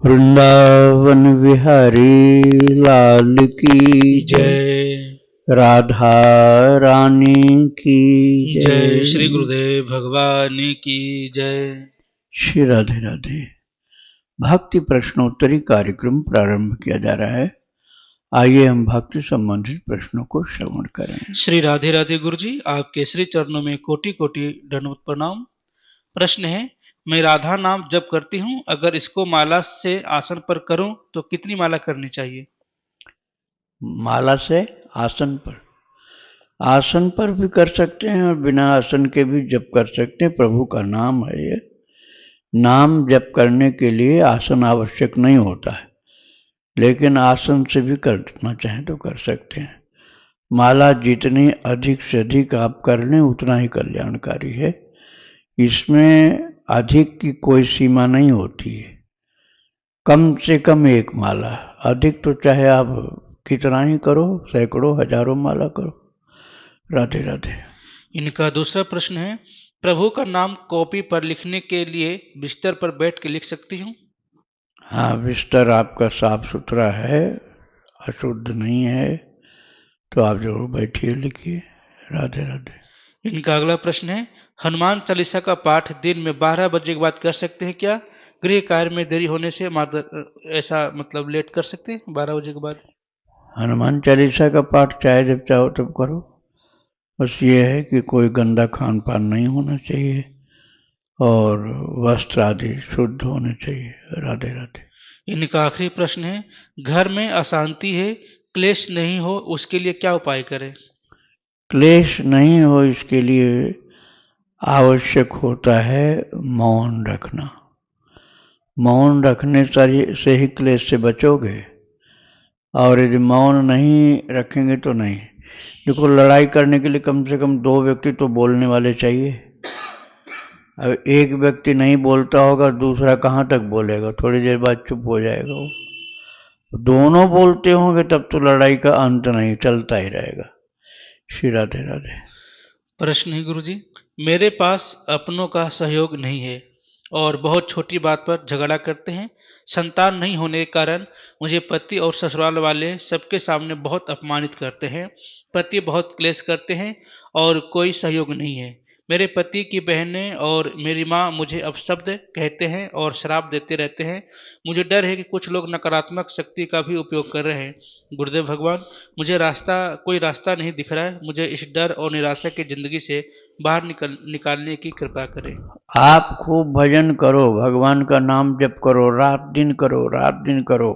वृंदावन विहारी लाल की जय। राधा रानी की जय। श्री गुरुदेव भगवान की जय। श्री राधे राधे। भक्ति प्रश्नोत्तरी कार्यक्रम प्रारंभ किया जा रहा है। आइए हम भक्ति संबंधित प्रश्नों को श्रवण करें। श्री राधे राधे गुरु जी, आपके श्री चरणों में कोटि कोटि दंडवत प्रणाम। प्रश्न है, मैं राधा नाम जप करती हूँ, अगर इसको माला से आसन पर करूं तो कितनी माला करनी चाहिए? माला से आसन पर भी कर सकते हैं और बिना आसन के भी जप कर सकते हैं। प्रभु का नाम है ये। नाम जप करने के लिए आसन आवश्यक नहीं होता है, लेकिन आसन से भी करना चाहें तो कर सकते हैं। माला जितनी अधिक से अधिक आप कर लें उतना ही कल्याणकारी है। इसमें अधिक की कोई सीमा नहीं होती है। कम से कम एक माला, अधिक तो चाहे आप कितना ही करो, सैकड़ों हजारों माला करो। राधे राधे। इनका दूसरा प्रश्न है, प्रभु का नाम कॉपी पर लिखने के लिए बिस्तर पर बैठ के लिख सकती हूँ? हाँ, बिस्तर आपका साफ सुथरा है, अशुद्ध नहीं है, तो आप जरूर बैठिए, लिखिए। राधे राधे। इनका अगला प्रश्न है, हनुमान चालीसा का पाठ दिन में 12 बजे के बाद कर सकते हैं क्या? गृह कार्य में देरी होने से ऐसा मतलब लेट कर सकते हैं 12 बजे के बाद? हनुमान चालीसा का पाठ चाहे जब चाहो तब करो। बस ये है कि कोई गंदा खान पान नहीं होना चाहिए और वस्त्र आदि शुद्ध होने चाहिए। राधे राधे। इनका आखिरी प्रश्न है, घर में अशांति है, क्लेश नहीं हो, उसके लिए क्या उपाय करें? क्लेश नहीं हो इसके लिए आवश्यक होता है मौन रखना। मौन रखने से ही क्लेश से बचोगे, और यदि मौन नहीं रखेंगे तो नहीं। देखो, लड़ाई करने के लिए कम से कम 2 व्यक्ति तो बोलने वाले चाहिए। अब एक व्यक्ति नहीं बोलता होगा, दूसरा कहाँ तक बोलेगा? थोड़ी देर बाद चुप हो जाएगा वो। दोनों बोलते होंगे तब तो लड़ाई का अंत नहीं, चलता ही रहेगा। श्री राधे राधे। प्रश्न है गुरु जी, मेरे पास अपनों का सहयोग नहीं है और बहुत छोटी बात पर झगड़ा करते हैं। संतान नहीं होने के कारण मुझे पति और ससुराल वाले सबके सामने बहुत अपमानित करते हैं। पति बहुत क्लेश करते हैं और कोई सहयोग नहीं है। मेरे पति की बहनें और मेरी माँ मुझे अपशब्द कहते हैं और श्राप देते रहते हैं। मुझे डर है कि कुछ लोग नकारात्मक शक्ति का भी उपयोग कर रहे हैं। गुरुदेव भगवान, मुझे कोई रास्ता नहीं दिख रहा है। मुझे इस डर और निराशा की जिंदगी से बाहर निकालने की कृपा करें। आप खूब भजन करो, भगवान का नाम जप करो, रात दिन करो, रात दिन करो।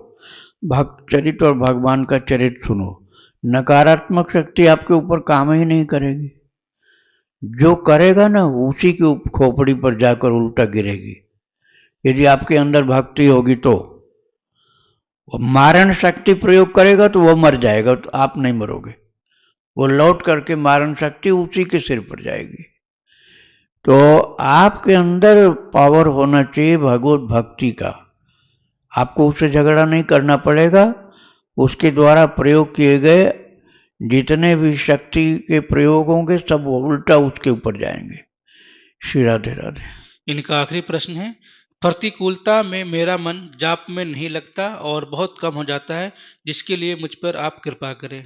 भक्त चरित्र और भगवान का चरित्र सुनो। नकारात्मक शक्ति आपके ऊपर काम ही नहीं करेगी। जो करेगा ना उसी की खोपड़ी पर जाकर उल्टा गिरेगी। यदि आपके अंदर भक्ति होगी तो वो मारण शक्ति प्रयोग करेगा तो वो मर जाएगा, तो आप नहीं मरोगे। वो लौट करके मारण शक्ति उसी के सिर पर जाएगी। तो आपके अंदर पावर होना चाहिए भगवत भक्ति का। आपको उससे झगड़ा नहीं करना पड़ेगा। उसके द्वारा प्रयोग किए गए जितने भी शक्ति के प्रयोग होंगे सब उल्टा उसके ऊपर जाएंगे। श्री राधे राधे। इनका आखिरी प्रश्न है, प्रतिकूलता में मेरा मन जाप में नहीं लगता और बहुत कम हो जाता है, जिसके लिए मुझ पर आप कृपा करें।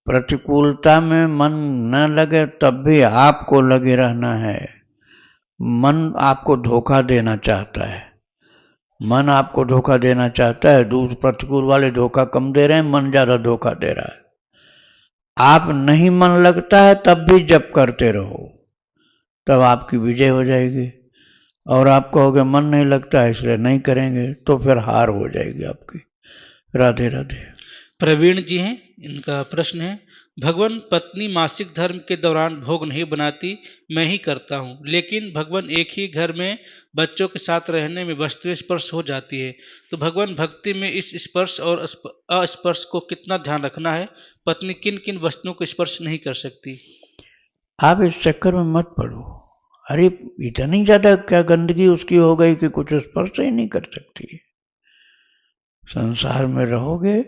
प्रतिकूलता में मन न लगे तब भी आपको लगे रहना है। मन आपको धोखा देना चाहता है। मन आपको धोखा देना चाहता है। दूसरे प्रतिकूल वाले धोखा कम दे रहे हैं, मन ज्यादा धोखा दे रहा है। आप नहीं मन लगता है तब भी जप करते रहो, तब आपकी विजय हो जाएगी। और आप कहोगे मन नहीं लगता है इसलिए नहीं करेंगे, तो फिर हार हो जाएगी आपकी। राधे राधे। प्रवीण जी हैं, इनका प्रश्न है, भगवान पत्नी मासिक धर्म के दौरान भोग नहीं बनाती, मैं ही करता हूँ, लेकिन भगवान एक ही घर में बच्चों के साथ रहने में वस्तु स्पर्श हो जाती है, तो भगवान भक्ति में इस स्पर्श और अस्पर्श को कितना ध्यान रखना है? पत्नी किन किन वस्तुओं को स्पर्श नहीं कर सकती? आप इस चक्कर में मत पड़ो। अरे इतनी ज्यादा क्या गंदगी उसकी हो गई कि कुछ स्पर्श ही नहीं कर सकती। संसार में रहोगे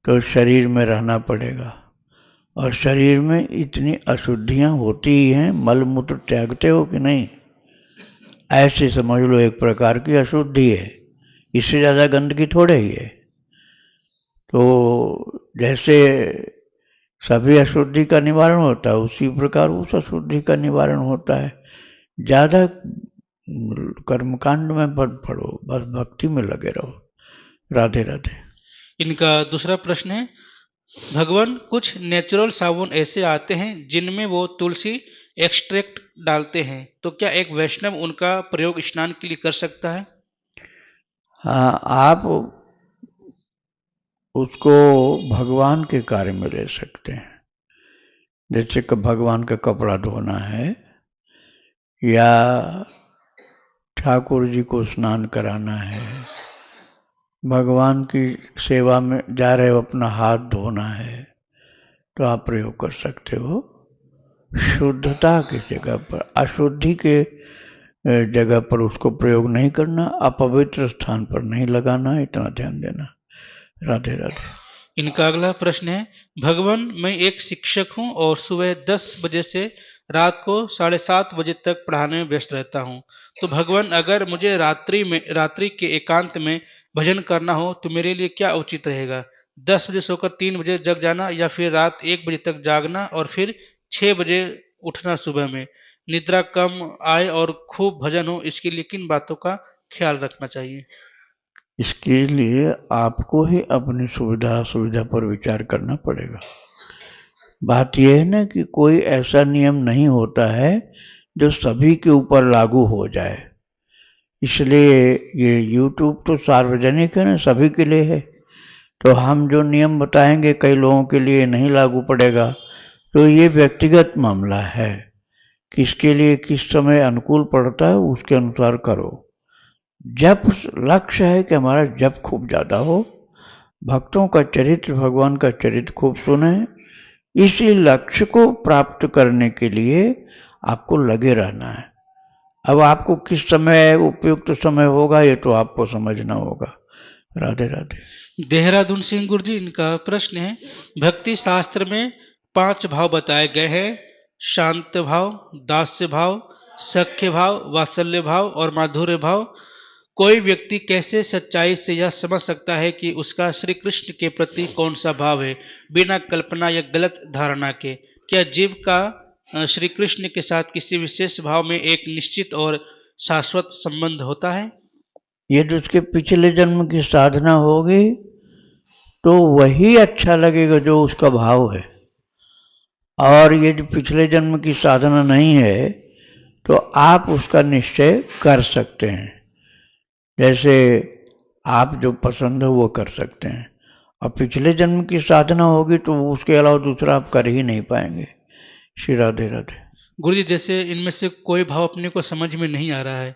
तो शरीर में रहना पड़ेगा, और शरीर में इतनी अशुद्धियां होती ही हैं। मल मूत्र त्यागते हो कि नहीं? ऐसे समझ लो एक प्रकार की अशुद्धि है, इससे ज़्यादा गंदगी थोड़े ही है। तो जैसे सभी अशुद्धि का निवारण होता है, उसी प्रकार उस अशुद्धि का निवारण होता है। ज़्यादा कर्मकांड में मत पड़ो, बस भक्ति में लगे रहो। राधे राधे। इनका दूसरा प्रश्न है, भगवान कुछ नेचुरल साबुन ऐसे आते हैं जिनमें वो तुलसी एक्सट्रैक्ट डालते हैं, तो क्या एक वैष्णव उनका प्रयोग स्नान के लिए कर सकता है? हाँ, आप उसको भगवान के कार्य में ले सकते हैं। जैसे कि भगवान का कपड़ा धोना है या ठाकुर जी को स्नान कराना है, भगवान की सेवा में जा रहे हो, अपना हाथ धोना है, तो आप प्रयोग कर सकते हो। शुद्धता की जगह पर, अशुद्धि के जगह पर उसको प्रयोग नहीं करना, अपवित्र स्थान पर नहीं लगाना, इतना ध्यान देना। राधे राधे। इनका अगला प्रश्न है, भगवान मैं एक शिक्षक हूं और सुबह 10 बजे से रात को 7:30 बजे तक पढ़ाने में व्यस्त रहता हूं, तो भगवान अगर मुझे रात्रि के एकांत में भजन करना हो तो मेरे लिए क्या उचित रहेगा? 10 बजे सोकर 3 बजे जग जाना या फिर रात 1 बजे तक जागना और फिर 6 बजे उठना सुबह में? निद्रा कम आए और खूब भजन हो, इसके लिए किन बातों का ख्याल रखना चाहिए? इसके लिए आपको ही अपनी सुविधा पर विचार करना पड़ेगा। बात यह है ना कि कोई ऐसा नियम नहीं होता है जो सभी के ऊपर लागू हो जाए। इसलिए ये YouTube तो सार्वजनिक है ना, सभी के लिए है। तो हम जो नियम बताएंगे कई लोगों के लिए नहीं लागू पड़ेगा, तो ये व्यक्तिगत मामला है। किसके लिए किस समय अनुकूल पड़ता है उसके अनुसार करो। जप लक्ष्य है कि हमारा जप खूब ज्यादा हो, भक्तों का चरित्र, भगवान का चरित्र खूब सुने। इसी लक्ष्य को प्राप्त करने के लिए आपको लगे रहना है। अब आपको किस समय उपयुक्त समय होगा ये तो आपको समझना होगा। राधे राधे। देहरादून सिंह गुरु जी, इनका प्रश्न है, भक्ति शास्त्र में 5 भाव बताए गए हैं, शांत भाव, दास्य भाव, सख्य भाव, वात्सल्य भाव और माधुर्य भाव। कोई व्यक्ति कैसे सच्चाई से यह समझ सकता है कि उसका श्री कृष्ण के प्रति कौन सा भाव है, बिना कल्पना या गलत धारणा के? क्या जीव का श्री कृष्ण के साथ किसी विशेष भाव में एक निश्चित और शाश्वत संबंध होता है? यदि उसके पिछले जन्म की साधना होगी तो वही अच्छा लगेगा जो उसका भाव है, और यदि पिछले जन्म की साधना नहीं है तो आप उसका निश्चय कर सकते हैं। जैसे आप जो पसंद है वो कर सकते हैं, और पिछले जन्म की साधना होगी तो उसके अलावा दूसरा आप कर ही नहीं पाएंगे। श्री राधे राधे। गुरु जी, जैसे इनमें से कोई भाव अपने को समझ में नहीं आ रहा है,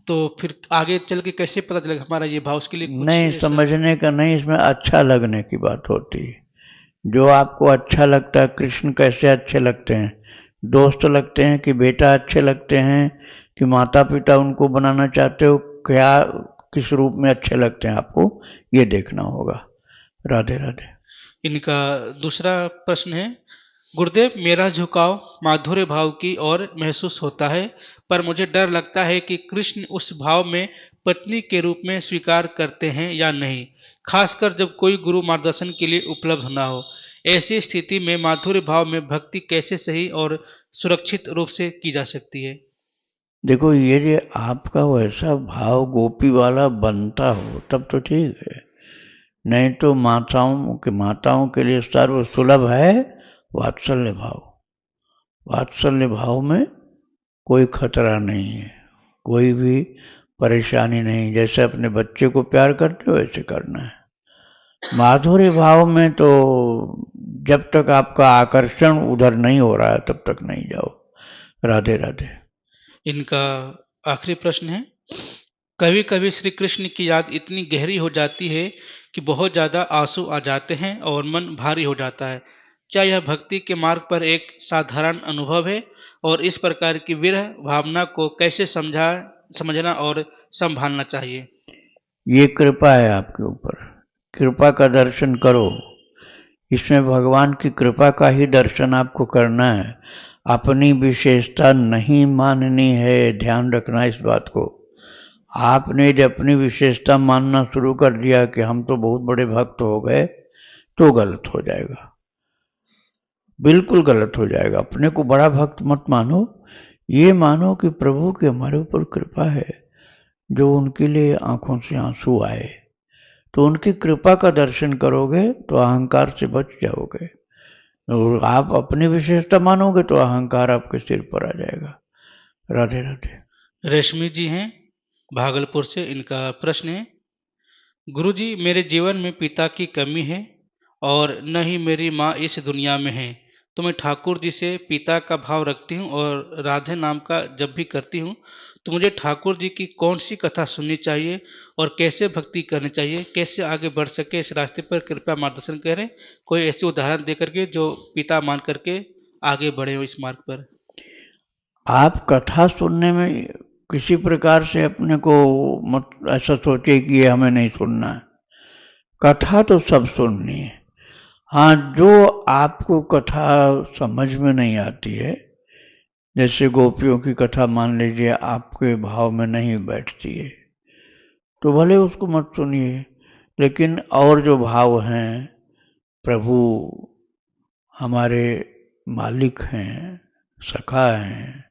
तो फिर आगे चल के कैसे पता चलेगा हमारा ये भाव? उसके लिए कुछ नहीं, ऐसा समझने का नहीं, इसमें अच्छा लगने की बात होती है। जो आपको अच्छा लगता है, कृष्ण कैसे अच्छे लगते हैं, दोस्त लगते हैं कि बेटा अच्छे लगते हैं कि माता पिता उनको बनाना चाहते हो, क्या किस रूप में अच्छे लगते हैं आपको, ये देखना होगा। राधे राधे। इनका दूसरा प्रश्न है, गुरुदेव मेरा झुकाव माधुर्य भाव की ओर महसूस होता है, पर मुझे डर लगता है कि कृष्ण उस भाव में पत्नी के रूप में स्वीकार करते हैं या नहीं, खासकर जब कोई गुरु मार्गदर्शन के लिए उपलब्ध ना हो। ऐसी स्थिति में माधुर्य भाव में भक्ति कैसे सही और सुरक्षित रूप से की जा सकती है? देखो, ये आपका वैसा भाव गोपी वाला बनता हो तब तो ठीक है, नहीं तो माताओं के लिए सर्व सुलभ है वात्सल्य भाव। वात्सल्य भाव में कोई खतरा नहीं है, कोई भी परेशानी नहीं। जैसे अपने बच्चे को प्यार करते हो वैसे करना है। माधुर्य भाव में तो जब तक आपका आकर्षण उधर नहीं हो रहा है तब तक नहीं जाओ। राधे राधे। इनका आखिरी प्रश्न है, कभी कभी श्री कृष्ण की याद इतनी गहरी हो जाती है कि बहुत ज्यादा आंसू आ जाते हैं और मन भारी हो जाता है। क्या यह भक्ति के मार्ग पर एक साधारण अनुभव है, और इस प्रकार की विरह भावना को कैसे समझना और संभालना चाहिए? ये कृपा है आपके ऊपर, कृपा का दर्शन करो। इसमें भगवान की कृपा का ही दर्शन आपको करना है, अपनी विशेषता नहीं माननी है। ध्यान रखना इस बात को। आपने यदि अपनी विशेषता मानना शुरू कर दिया कि हम तो बहुत बड़े भक्त हो गए, तो गलत हो जाएगा, बिल्कुल गलत हो जाएगा। अपने को बड़ा भक्त मत मानो, ये मानो कि प्रभु की हमारे ऊपर कृपा है, जो उनके लिए आंखों से आंसू आए। तो उनकी कृपा का दर्शन करोगे तो अहंकार से बच जाओगे, और आप अपनी विशेषता मानोगे तो अहंकार आपके सिर पर आ जाएगा। राधे राधे। रेशमी जी हैं भागलपुर से, इनका प्रश्न है, गुरुजी मेरे जीवन में पिता की कमी है और न ही मेरी माँ इस दुनिया में है, तो मैं ठाकुर जी से पिता का भाव रखती हूँ और राधे नाम का जब भी करती हूँ तो मुझे ठाकुर जी की कौन सी कथा सुननी चाहिए और कैसे भक्ति करनी चाहिए, कैसे आगे बढ़ सके इस रास्ते पर, कृपया मार्गदर्शन करें। कोई ऐसी उदाहरण दे करके जो पिता मान करके आगे बढ़े हो इस मार्ग पर। आप कथा सुनने में किसी प्रकार से अपने को मत ऐसा सोचे कि ये हमें नहीं सुनना है। कथा तो सब सुननी है। हाँ, जो आपको कथा समझ में नहीं आती है, जैसे गोपियों की कथा मान लीजिए आपके भाव में नहीं बैठती है, तो भले उसको मत सुनिए। लेकिन और जो भाव हैं, प्रभु हमारे मालिक हैं, सखा हैं,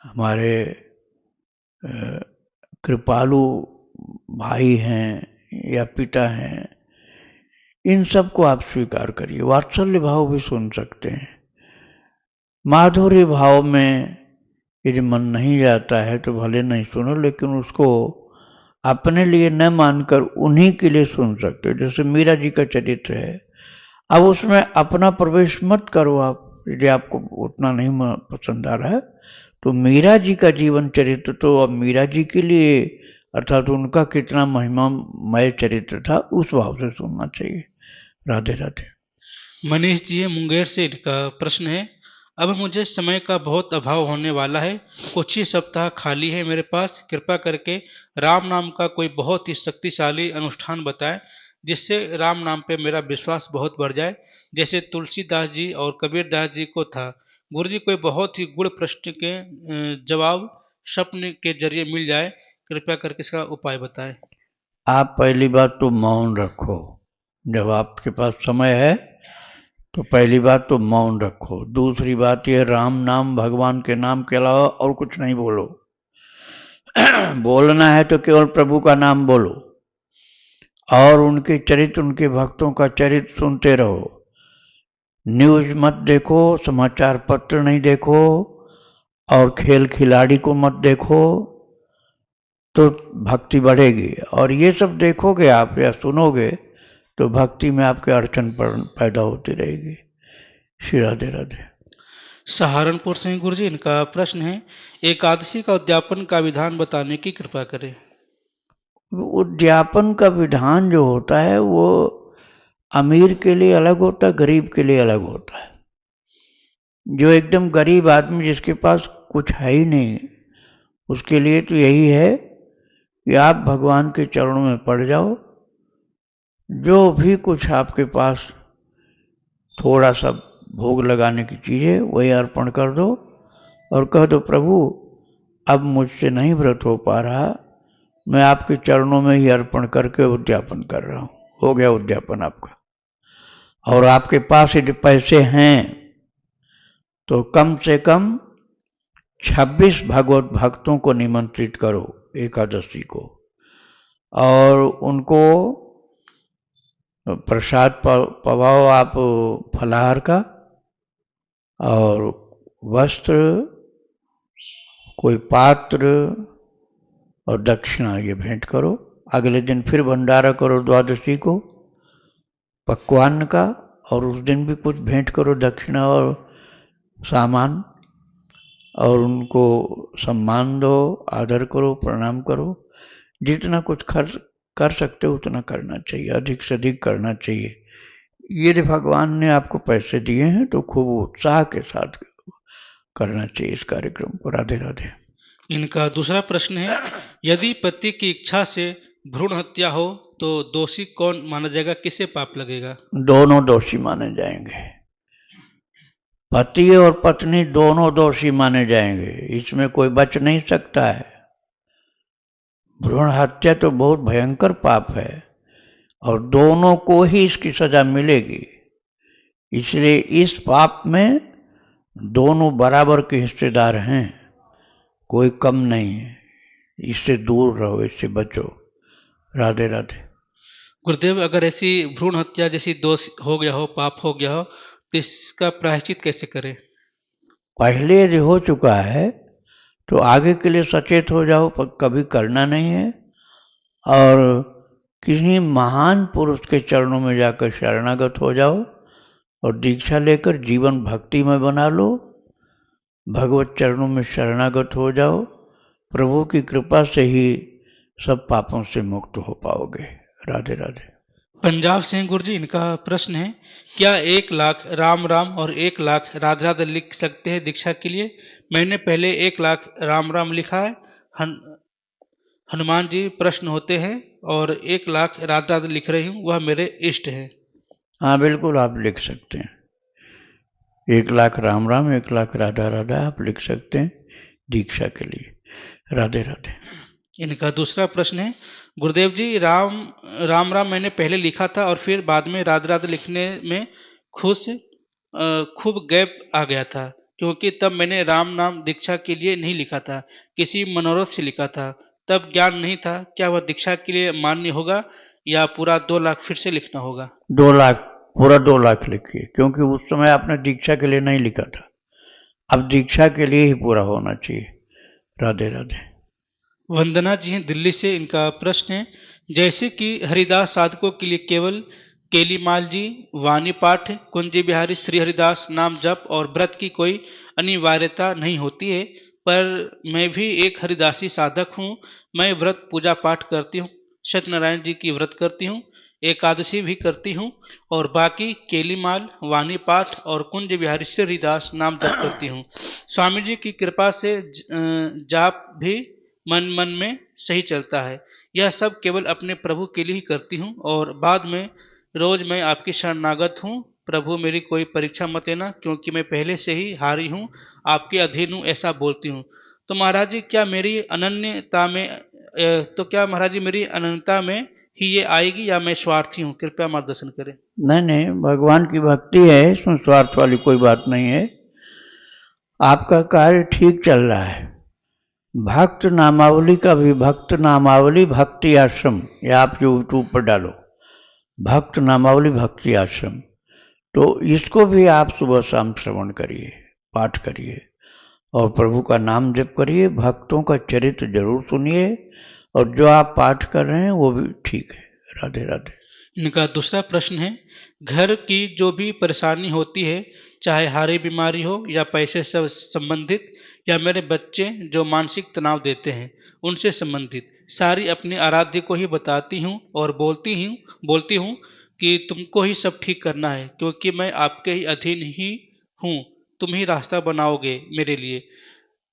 हमारे कृपालु भाई हैं या पिता हैं, इन सब को आप स्वीकार करिए। वात्सल्य भाव भी सुन सकते हैं। माधुर्य भाव में यदि मन नहीं जाता है तो भले नहीं सुनो, लेकिन उसको अपने लिए न मानकर उन्हीं के लिए सुन सकते हो। जैसे मीरा जी का चरित्र है, अब उसमें अपना प्रवेश मत करो। आप यदि आपको उतना नहीं पसंद आ रहा है तो मीरा जी का जीवन चरित्र तो अब मीरा जी के लिए, अर्थात उनका कितना महिमामय चरित्र था, उस भाव से सुनना चाहिए। राधे राधे। मनीष जी है मुंगेर से, इनका प्रश्न है, अब मुझे समय का बहुत अभाव होने वाला है, कुछ ही सप्ताह खाली है मेरे पास, कृपा करके राम नाम का कोई बहुत ही शक्तिशाली अनुष्ठान बताएं जिससे राम नाम पे मेरा विश्वास बहुत बढ़ जाए, जैसे तुलसीदास जी और कबीरदास जी को था। गुरु जी कोई बहुत ही गुड़ प्रश्न के जवाब स्वप्न के जरिए मिल जाए, कृपया करके इसका उपाय बताएं। आप पहली बात तो मौन रखो। जब आपके पास समय है तो पहली बात तो मौन रखो। दूसरी बात ये, राम नाम भगवान के नाम के अलावा और कुछ नहीं बोलो। बोलना है तो केवल प्रभु का नाम बोलो, और उनके चरित्र, उनके भक्तों का चरित्र सुनते रहो। न्यूज मत देखो, समाचार पत्र नहीं देखो, और खेल खिलाड़ी को मत देखो, तो भक्ति बढ़ेगी। और ये सब देखोगे आप या सुनोगे तो भक्ति में आपके अड़चन पैदा होती रहेगी। श्री राधे राधे। सहारनपुर से गुरु जी, इनका प्रश्न है, एकादशी का उद्यापन का विधान बताने की कृपा करें। उद्यापन का विधान जो होता है वो अमीर के लिए अलग होता है, गरीब के लिए अलग होता है। जो एकदम गरीब आदमी जिसके पास कुछ है ही नहीं, उसके लिए तो यही है कि आप भगवान के चरणों में पड़ जाओ, जो भी कुछ आपके पास थोड़ा सा भोग लगाने की चीज़ है वही अर्पण कर दो, और कह दो, प्रभु अब मुझसे नहीं व्रत हो पा रहा, मैं आपके चरणों में ही अर्पण करके उद्यापन कर रहा हूँ। हो गया उद्यापन आपका। और आपके पास यदि पैसे हैं तो कम से कम 26 भगवत भक्तों को निमंत्रित करो एकादशी को, और उनको प्रसाद पवाओ आप फलाहार का, और वस्त्र, कोई पात्र और दक्षिणा ये भेंट करो। अगले दिन फिर भंडारा करो द्वादशी को पकवान का, और उस दिन भी कुछ भेंट करो, दक्षिणा और सामान, और उनको सम्मान दो, आदर करो, प्रणाम करो। जितना कुछ खर्च कर सकते हो उतना करना चाहिए, अधिक से अधिक करना चाहिए। यदि भगवान ने आपको पैसे दिए हैं तो खूब उत्साह के साथ करना चाहिए इस कार्यक्रम को। राधे राधे। इनका दूसरा प्रश्न है, यदि पति की इच्छा से भ्रूण हत्या हो तो दोषी कौन माना जाएगा, किसे पाप लगेगा। दोनों दोषी माने जाएंगे, पति और पत्नी दोनों दोषी माने जाएंगे, इसमें कोई बच नहीं सकता है। भ्रूण हत्या तो बहुत भयंकर पाप है और दोनों को ही इसकी सजा मिलेगी। इसलिए इस पाप में दोनों बराबर के हिस्सेदार हैं, कोई कम नहीं है। इससे दूर रहो, इससे बचो। राधे राधे। गुरुदेव, अगर ऐसी भ्रूण हत्या जैसी दोष हो गया हो, पाप हो गया हो, तो इसका प्रायश्चित कैसे करें? पहले यदि हो चुका है तो आगे के लिए सचेत हो जाओ, पर कभी करना नहीं है। और किसी महान पुरुष के चरणों में जाकर शरणागत हो जाओ और दीक्षा लेकर जीवन भक्ति में बना लो। भगवत चरणों में शरणागत हो जाओ। प्रभु की कृपा से ही सब पापों से मुक्त हो पाओगे। राधे राधे। पंजाब से गुरुजी, इनका प्रश्न है, क्या 1,00,000 राम राम और 1,00,000 राधे राधे लिख सकते हैं दीक्षा के लिए? मैंने पहले 1,00,000 राम राम लिखा है। हनुमान जी प्रश्न होते हैं और 1,00,000 राधे राधे लिख रही हूँ, वह मेरे इष्ट हैं। हाँ बिल्कुल, आप लिख सकते हैं। 1,00,000 राम राम, 1,00,000 राधा राधा आप लिख सकते हैं दीक्षा के लिए। राधे राधे। इनका दूसरा प्रश्न है, गुरुदेव जी, राम राम राम मैंने पहले लिखा था और फिर बाद में राधे राधे लिखने में खूब गैप आ गया था, क्योंकि तब मैंने राम नाम दीक्षा के लिए नहीं लिखा था, किसी मनोरथ से लिखा था। तब ज्ञान नहीं था। क्या वह दीक्षा के लिए मान्य होगा या पूरा 2,00,000 फिर से लिखना होगा? 2,00,000, पूरा 2,00,000 लिखिए, क्योंकि उस समय आपने दीक्षा के लिए नहीं लिखा था। अब दीक्षा के लिए ही पूरा होना चाहिए। राधे राधे। वंदना जी हैं दिल्ली से, इनका प्रश्न है, जैसे कि हरिदास साधकों के लिए केवल केलीमाल जी, वाणी पाठ, कुंज बिहारी, श्री हरिदास नाम जप और व्रत की कोई अनिवार्यता नहीं होती है, पर मैं भी एक हरिदासी साधक हूँ। मैं व्रत पूजा पाठ करती हूँ, सत्यनारायण जी की व्रत करती हूँ, एकादशी भी करती हूँ और बाकी केलीमाल, वाणी पाठ और कुंज बिहारी श्री हरिदास नाम जप करती हूँ। स्वामी जी की कृपा से जाप भी मन मन में सही चलता है। यह सब केवल अपने प्रभु के लिए ही करती हूँ और बाद में रोज मैं आपकी शरणागत हूँ। प्रभु मेरी कोई परीक्षा मत लेना, क्योंकि मैं पहले से ही हारी हूँ, आपके अधीन हूँ, ऐसा बोलती हूँ। तो महाराज जी, क्या मेरी अनन्यता में ही ये आएगी या मैं स्वार्थी हूँ? कृपया मार्गदर्शन करें। नहीं नहीं, भगवान की भक्ति है, इसमें स्वार्थ वाली कोई बात नहीं है। आपका कार्य ठीक चल रहा है। भक्त नामावली का भी, भक्त नामावली भक्ति आश्रम, या आप यूट्यूब पर डालो भक्त नामावली भक्ति आश्रम, तो इसको भी आप सुबह शाम श्रवण करिए, पाठ करिए और प्रभु का नाम जप करिए। भक्तों का चरित्र जरूर सुनिए और जो आप पाठ कर रहे हैं वो भी ठीक है। राधे राधे। इनका दूसरा प्रश्न है, घर की जो भी परेशानी होती है, चाहे हारी बीमारी हो या पैसे से संबंधित या मेरे बच्चे जो मानसिक तनाव देते हैं उनसे संबंधित, सारी अपने आराध्य को ही बताती हूँ और बोलती हूँ कि तुमको ही सब ठीक करना है, क्योंकि मैं आपके ही अधीन ही हूँ। तुम ही रास्ता बनाओगे मेरे लिए।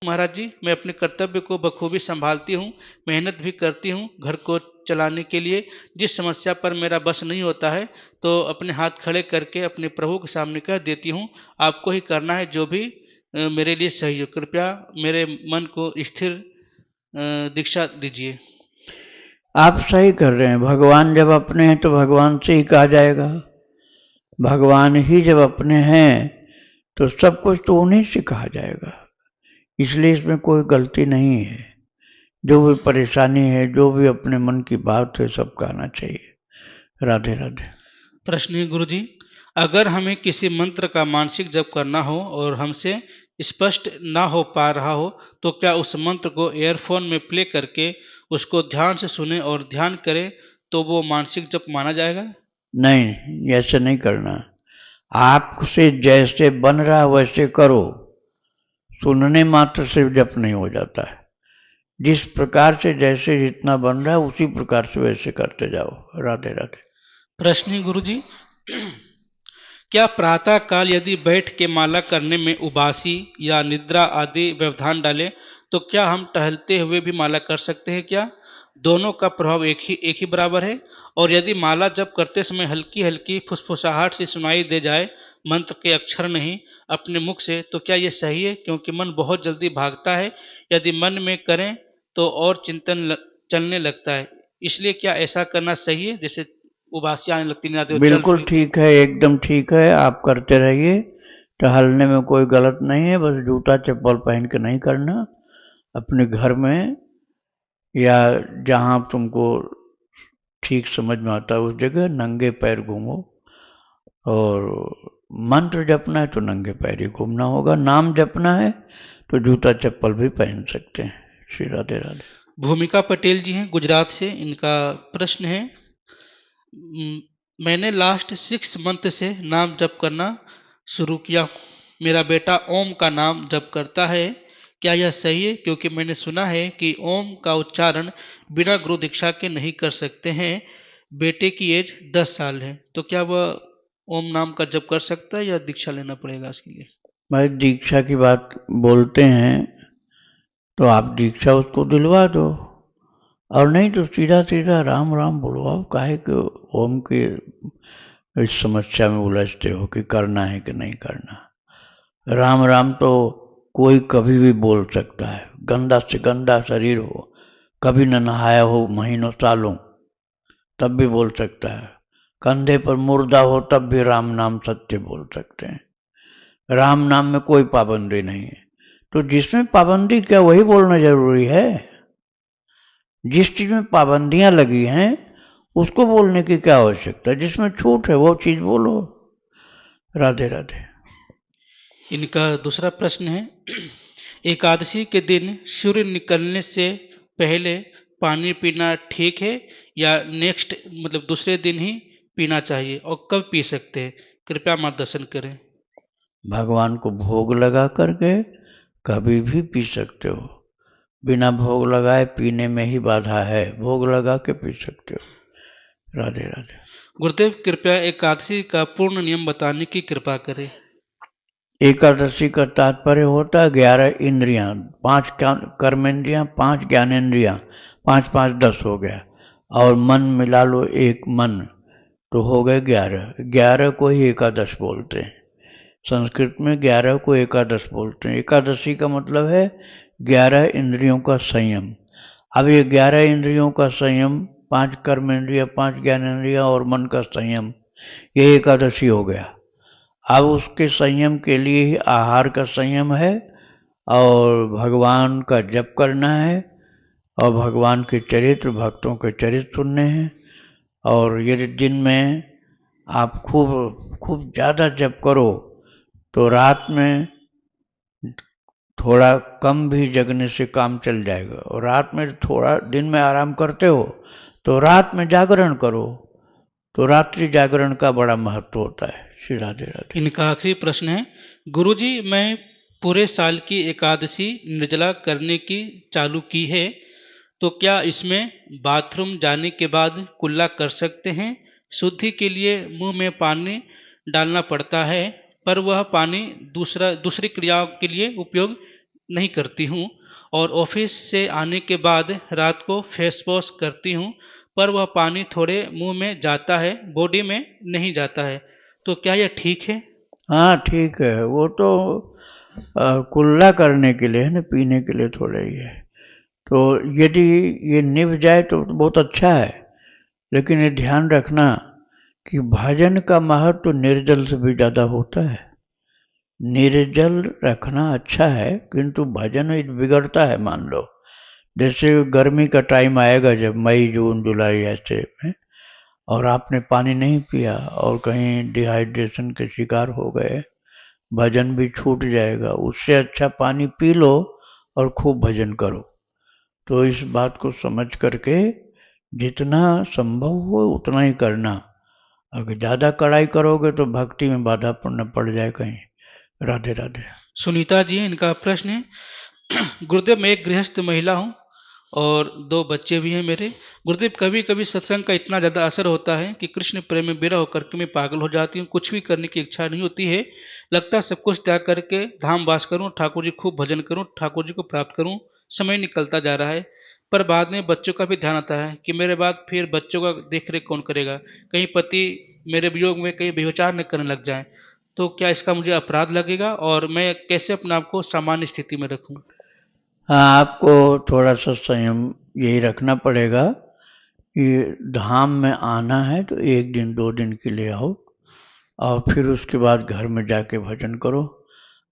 महाराज जी, मैं अपने कर्तव्य को बखूबी संभालती हूँ, मेहनत भी करती हूँ घर को चलाने के लिए। जिस समस्या पर मेरा बस नहीं होता है तो अपने हाथ खड़े करके अपने प्रभु के सामने कह देती हूँ, आपको ही करना है जो भी मेरे लिए सही हो। कृपया मेरे मन को स्थिर दीक्षा दीजिए। आप सही कर रहे हैं। भगवान जब अपने हैं तो भगवान से ही कहा जाएगा। भगवान ही जब अपने हैं तो सब कुछ तो उन्हीं से कहा जाएगा। इसलिए इसमें कोई गलती नहीं है। जो भी परेशानी है, जो भी अपने मन की बात है, सब कहना चाहिए। राधे राधे। प्रश्न है गुरु जी, अगर हमें किसी मंत्र का मानसिक जप करना हो और हमसे स्पष्ट ना हो पा रहा हो, तो क्या उस मंत्र को ईयरफोन में प्ले करके उसको ध्यान से सुने और ध्यान करें तो वो मानसिक जप माना जाएगा? नहीं, ऐसे नहीं करना। आपसे जैसे बन रहा वैसे करो। सुनने मात्र से जप नहीं हो जाता है। जिस प्रकार से जैसे जितना बन रहा है उसी प्रकार से वैसे करते जाओ। राधे राधे। प्रश्न है गुरु जी, क्या प्रातः काल यदि बैठ के माला करने में उबासी या निद्रा आदि व्यवधान डाले तो क्या हम टहलते हुए भी माला कर सकते हैं क्या? दोनों का प्रभाव एक ही बराबर है? और यदि माला जप करते समय हल्की हल्की फुसफुसाहट से सुनाई दे जाए, मंत्र के अक्षर नहीं अपने मुख से, तो क्या ये सही है? क्योंकि मन बहुत जल्दी भागता है। यदि मन में करें तो और चिंतन चलने लगता है, इसलिए क्या ऐसा करना सही है? जैसे उबासी आने लगती नहीं आती वो चल बिल्कुल फिर। ठीक है, एकदम ठीक है, आप करते रहिए। टहलने में कोई गलत नहीं है, बस जूता चप्पल पहन के नहीं करना। अपने घर में या जहाँ तुमको ठीक समझ में आता है उस जगह नंगे पैर घूमो। और मंत्र जपना है तो नंगे पैर ही घूमना होगा, नाम जपना है तो जूता चप्पल भी पहन सकते हैं। श्री राधे राधे। भूमिका पटेल जी हैं गुजरात से, इनका प्रश्न है, "म, मैंने लास्ट 6 मंथ से नाम जप करना शुरू किया। मेरा बेटा ओम का नाम जप करता है, क्या यह सही है? क्योंकि मैंने सुना है कि ओम का उच्चारण बिना गुरु दीक्षा के नहीं कर सकते हैं। बेटे की एज 10 साल है, तो क्या वह ओम नाम का जप कर सकता है या दीक्षा लेना पड़ेगा इसके लिए? भाई दीक्षा की बात बोलते हैं तो आप दीक्षा उसको दिलवा दो, और नहीं तो सीधा सीधा राम राम बुलवाओ। काहे कि ओम की इस समस्या में उलझते हो कि करना है कि नहीं करना। राम राम तो कोई कभी भी बोल सकता है, गंदा से गंदा शरीर हो, कभी न नहाया हो महीनों सालों, तब भी बोल सकता है। कंधे पर मुर्दा हो तब भी राम नाम सत्य बोल सकते हैं। राम नाम में कोई पाबंदी नहीं है। तो जिसमें पाबंदी क्या वही बोलना जरूरी है। जिस चीज में पाबंदियां लगी हैं उसको बोलने की क्या आवश्यकता है, जिसमें छूट है वो चीज बोलो। राधे राधे। इनका दूसरा प्रश्न है, एकादशी के दिन सूर्य निकलने से पहले पानी पीना ठीक है या नेक्स्ट मतलब दूसरे दिन ही पीना चाहिए और कब पी सकते हैं? कृपया मार्गदर्शन करें। भगवान को भोग लगा करके कभी भी पी सकते हो। बिना भोग लगाए पीने में ही बाधा है, भोग लगा के पी सकते हो। राधे राधे। गुरुदेव कृपया एकादशी का पूर्ण नियम बताने की कृपा करें। एकादशी का तात्पर्य होता है 11 इंद्रियां, 5 कर्मेंद्रियां, 5 ज्ञानेंद्रियां, 5 5 10 हो गया, और मन मिला लो एक मन, तो हो गए 11। 11 को ही एकादश बोलते हैं। संस्कृत में 11 को एकादश बोलते हैं। एकादशी का मतलब है 11 इंद्रियों का संयम। अब ये 11 इंद्रियों का संयम, 5 कर्मेंद्रिय, 5 ज्ञानेंद्रिय और मन का संयम, ये एकादशी हो गया। अब उसके संयम के लिए ही आहार का संयम है, और भगवान का जप करना है, और भगवान के चरित्र, भक्तों के चरित्र सुनने हैं। और यदि दिन में आप खूब खूब ज़्यादा जप करो तो रात में थोड़ा कम भी जगने से काम चल जाएगा, और रात में थोड़ा दिन में आराम करते हो तो रात में जागरण करो, तो रात्रि जागरण का बड़ा महत्व होता है। श्री राधे राधे। इनका आखिरी प्रश्न है, गुरुजी मैं पूरे साल की एकादशी निर्जला करने की चालू की है, तो क्या इसमें बाथरूम जाने के बाद कुल्ला कर सकते हैं? शुद्धि के लिए मुंह में पानी डालना पड़ता है, पर वह पानी दूसरी क्रियाओं के लिए उपयोग नहीं करती हूँ, और ऑफिस से आने के बाद रात को फेस वॉश करती हूँ, पर वह पानी थोड़े मुंह में जाता है, बॉडी में नहीं जाता है, तो क्या यह ठीक है? हाँ ठीक है, वो तो कुल्ला करने के लिए है ना, पीने के लिए थोड़ा ही है। तो यदि ये निभ जाए तो बहुत अच्छा है, लेकिन ये ध्यान रखना कि भजन का महत्व निर्जल से भी ज़्यादा होता है। निर्जल रखना अच्छा है, किंतु भजन बिगड़ता है। मान लो जैसे गर्मी का टाइम आएगा जब मई जून जुलाई ऐसे में, और आपने पानी नहीं पिया और कहीं डिहाइड्रेशन के शिकार हो गए, भजन भी छूट जाएगा। उससे अच्छा पानी पी लो और खूब भजन करो। तो इस बात को समझ करके जितना संभव हो उतना ही करना। अगर ज़्यादा कड़ाई करोगे तो भक्ति में बाधा पड़ जाए कहीं। राधे राधे। सुनीता जी इनका प्रश्न है, गुरुदेव मैं एक गृहस्थ महिला हूँ और 2 बच्चे भी हैं मेरे। गुरुदेव कभी कभी सत्संग का इतना ज़्यादा असर होता है कि कृष्ण प्रेम में विरह होकर के मैं पागल हो जाती हूँ, कुछ भी करने की इच्छा नहीं होती है। लगता है सब कुछ त्याग करके धाम वास करूँ, ठाकुर जी खूब भजन करूँ, ठाकुर जी को प्राप्त करूँ। समय निकलता जा रहा है, पर बाद में बच्चों का भी ध्यान आता है कि मेरे बाद फिर बच्चों का देख रेख कौन करेगा, कहीं पति मेरे वियोग में कहीं व्यभिचार न करने लग जाए, तो क्या इसका मुझे अपराध लगेगा और मैं कैसे अपने आप को सामान्य स्थिति में रखूं? हाँ, आपको थोड़ा सा संयम यही रखना पड़ेगा कि धाम में आना है तो 1 दिन 2 दिन के लिए आओ और फिर उसके बाद घर में जाके भजन करो।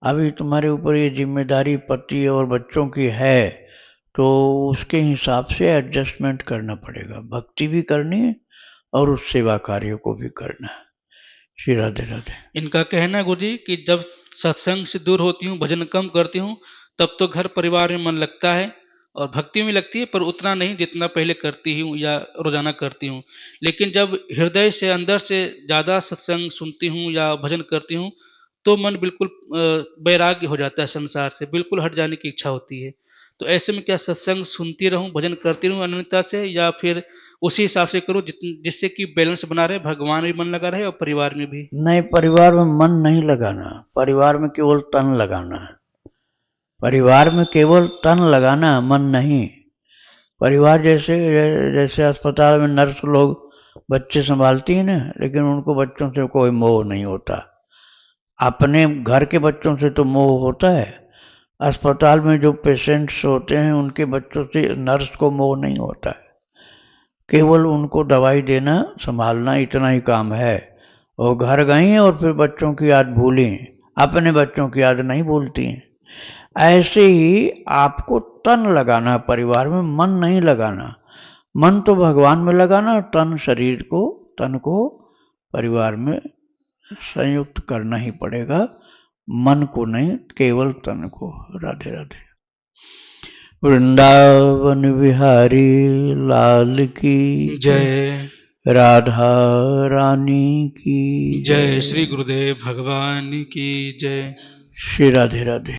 अभी तुम्हारे ऊपर ये जिम्मेदारी पति और बच्चों की है, तो उसके हिसाब से एडजस्टमेंट करना पड़ेगा। भक्ति भी करनी है और उस सेवा कार्य को भी करना है। श्री राधे राधे। इनका कहना है गुरुजी कि जब सत्संग से दूर होती हूँ, भजन कम करती हूँ, तब तो घर परिवार में मन लगता है और भक्ति में लगती है, पर उतना नहीं जितना पहले करती हूँ या रोजाना करती हूँ। लेकिन जब हृदय से अंदर से ज़्यादा सत्संग सुनती हूँ या भजन करती हूँ, तो मन बिल्कुल वैराग्य हो जाता है, संसार से बिल्कुल हट जाने की इच्छा होती है। तो ऐसे में क्या सत्संग सुनती रहूं, भजन करती रहूं अनन्यता से, या फिर उसी हिसाब से करूं जिससे कि बैलेंस बना रहे, भगवान में भी मन लगा रहे और परिवार में भी? नहीं, परिवार में मन नहीं लगाना, परिवार में केवल तन लगाना है। परिवार में केवल तन लगाना, मन नहीं। परिवार जैसे जैसे अस्पताल में नर्स लोग बच्चे संभालती हैं ना, लेकिन उनको बच्चों से कोई मोह नहीं होता। अपने घर के बच्चों से तो मोह होता है, अस्पताल में जो पेशेंट्स होते हैं उनके बच्चों से नर्स को मोह नहीं होता है। केवल उनको दवाई देना, संभालना, इतना ही काम है। वो घर गई हैं और फिर बच्चों की याद भूली, अपने बच्चों की याद नहीं भूलती हैं। ऐसे ही आपको तन लगाना, परिवार में मन नहीं लगाना। मन तो भगवान में लगाना, तन शरीर को, तन को परिवार में संयुक्त करना ही पड़ेगा, मन को नहीं, केवल तन को। राधे राधे। वृंदावन बिहारी लाल की जय। राधा रानी की जय। श्री गुरुदेव भगवान की जय। श्री राधे राधे।